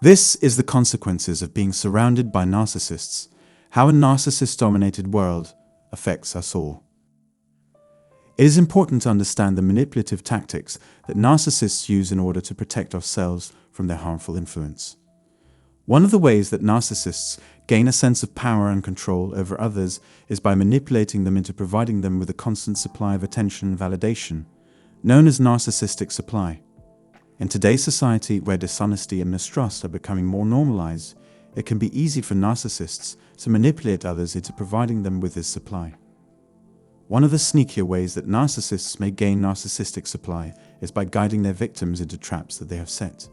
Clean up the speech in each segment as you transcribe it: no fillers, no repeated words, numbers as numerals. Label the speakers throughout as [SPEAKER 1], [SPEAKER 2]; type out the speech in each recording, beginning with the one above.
[SPEAKER 1] This is the consequences of being surrounded by narcissists, how a narcissist-dominated world affects us all. It is important to understand the manipulative tactics that narcissists use in order to protect ourselves from their harmful influence. One of the ways that narcissists gain a sense of power and control over others is by manipulating them into providing them with a constant supply of attention and validation, known as narcissistic supply. In today's society, where dishonesty and mistrust are becoming more normalized, it can be easy for narcissists to manipulate others into providing them with this supply. One of the sneakier ways that narcissists may gain narcissistic supply is by guiding their victims into traps that they have set.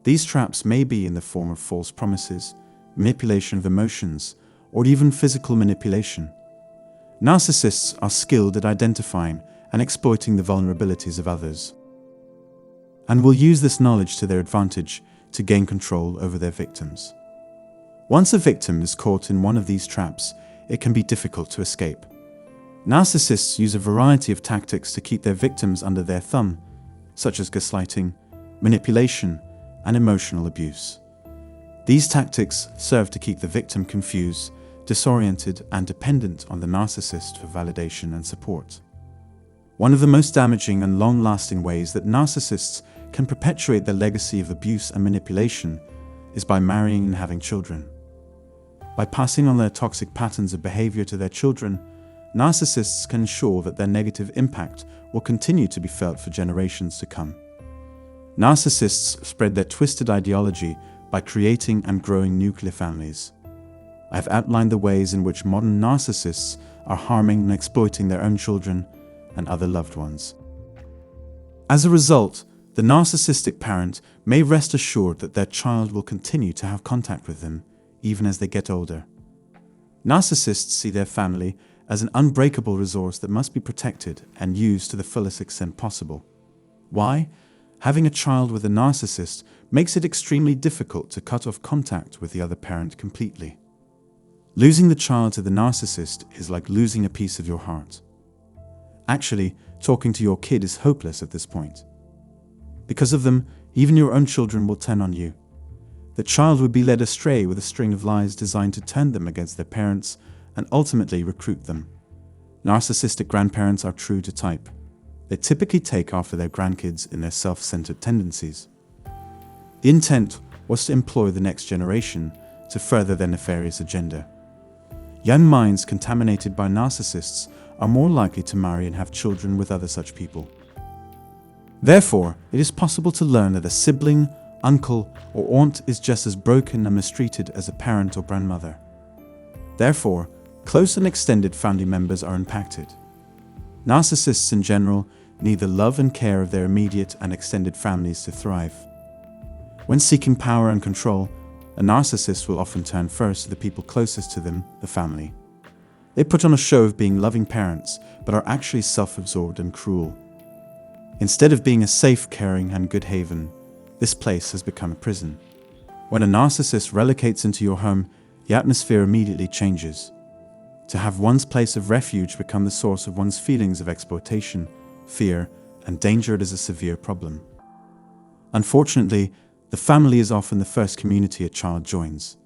[SPEAKER 1] These traps may be in the form of false promises, manipulation of emotions, or even physical manipulation. Narcissists are skilled at identifying and exploiting the vulnerabilities of others, and will use this knowledge to their advantage to gain control over their victims. Once a victim is caught in one of these traps, it can be difficult to escape. Narcissists use a variety of tactics to keep their victims under their thumb, such as gaslighting, manipulation, and emotional abuse. These tactics serve to keep the victim confused, disoriented, and dependent on the narcissist for validation and support. One of the most damaging and long-lasting ways that narcissists can perpetuate their legacy of abuse and manipulation is by marrying and having children. By passing on their toxic patterns of behavior to their children, narcissists can ensure that their negative impact will continue to be felt for generations to come. Narcissists spread their twisted ideology by creating and growing nuclear families. I have outlined the ways in which modern narcissists are harming and exploiting their own children and other loved ones. As a result, the narcissistic parent may rest assured that their child will continue to have contact with them even as they get older. Narcissists see their family as an unbreakable resource that must be protected and used to the fullest extent possible. Why? Having a child with a narcissist makes it extremely difficult to cut off contact with the other parent completely. Losing the child to the narcissist is like losing a piece of your heart. Actually, talking to your kid is hopeless at this point. Because of them, even your own children will turn on you. The child would be led astray with a string of lies designed to turn them against their parents and ultimately recruit them. Narcissistic grandparents are true to type. They typically take after their grandkids in their self-centered tendencies. The intent was to employ the next generation to further their nefarious agenda. Young minds contaminated by narcissists are more likely to marry and have children with other such people. Therefore, it is possible to learn that a sibling, uncle, or aunt is just as broken and mistreated as a parent or grandmother. Therefore, close and extended family members are impacted. Narcissists in general need the love and care of their immediate and extended families to thrive. When seeking power and control, a narcissist will often turn first to the people closest to them, the family. They put on a show of being loving parents, but are actually self-absorbed and cruel. Instead of being a safe, caring, and good haven, this place has become a prison. When a narcissist relocates into your home, the atmosphere immediately changes. To have one's place of refuge become the source of one's feelings of exploitation, fear, and danger, it is a severe problem. Unfortunately, the family is often the first community a child joins.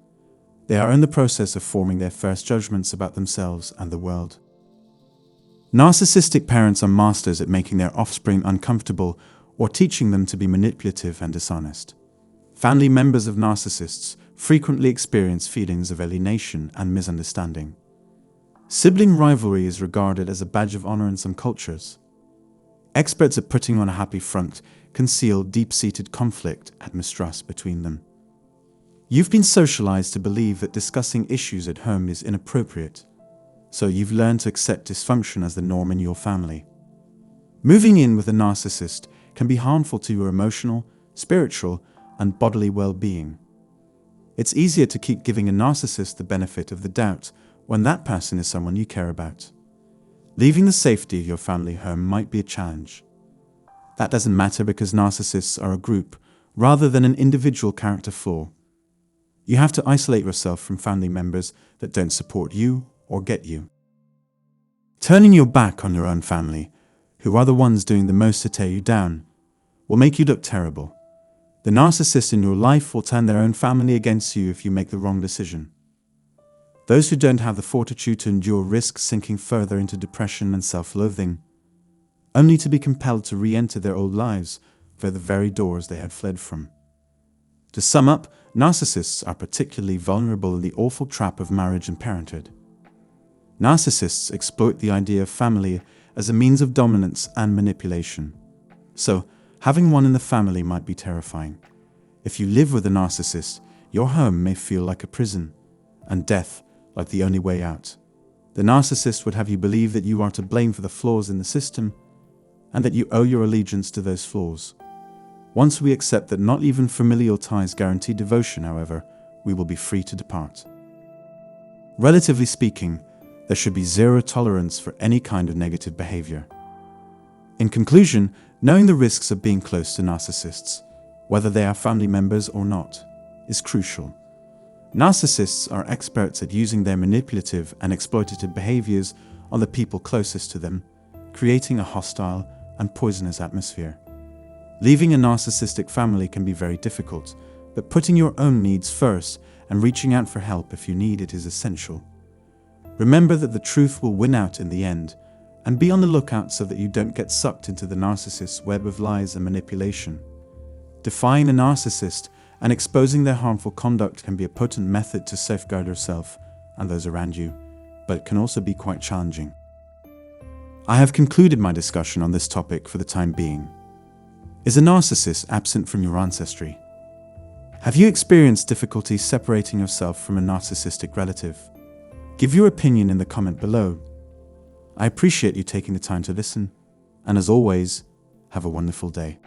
[SPEAKER 1] They are in the process of forming their first judgments about themselves and the world. Narcissistic parents are masters at making their offspring uncomfortable or teaching them to be manipulative and dishonest. Family members of narcissists frequently experience feelings of alienation and misunderstanding. Sibling rivalry is regarded as a badge of honor in some cultures. Experts at putting on a happy front conceal deep-seated conflict and mistrust between them. You've been socialized to believe that discussing issues at home is inappropriate, so you've learned to accept dysfunction as the norm in your family. Moving in with a narcissist can be harmful to your emotional, spiritual, and bodily well-being. It's easier to keep giving a narcissist the benefit of the doubt when that person is someone you care about. Leaving the safety of your family home might be a challenge. That doesn't matter because narcissists are a group rather than an individual character flaw. You have to isolate yourself from family members that don't support you or get you. Turning your back on your own family, who are the ones doing the most to tear you down, will make you look terrible. The narcissist in your life will turn their own family against you if you make the wrong decision. Those who don't have the fortitude to endure risk sinking further into depression and self-loathing, only to be compelled to re-enter their old lives via the very doors they had fled from. To sum up, narcissists are particularly vulnerable in the awful trap of marriage and parenthood. Narcissists exploit the idea of family as a means of dominance and manipulation. So, having one in the family might be terrifying. If you live with a narcissist, your home may feel like a prison, and death like the only way out. The narcissist would have you believe that you are to blame for the flaws in the system, and that you owe your allegiance to those flaws. Once we accept that not even familial ties guarantee devotion, however, we will be free to depart. Relatively speaking, there should be zero tolerance for any kind of negative behavior. In conclusion, knowing the risks of being close to narcissists, whether they are family members or not, is crucial. Narcissists are experts at using their manipulative and exploitative behaviors on the people closest to them, creating a hostile and poisonous atmosphere. Leaving a narcissistic family can be very difficult, but putting your own needs first and reaching out for help if you need it is essential. Remember that the truth will win out in the end, and be on the lookout so that you don't get sucked into the narcissist's web of lies and manipulation. Defying a narcissist and exposing their harmful conduct can be a potent method to safeguard yourself and those around you, but it can also be quite challenging. I have concluded my discussion on this topic for the time being. Is a narcissist absent from your ancestry? Have you experienced difficulty separating yourself from a narcissistic relative? Give your opinion in the comment below. I appreciate you taking the time to listen, and as always, have a wonderful day.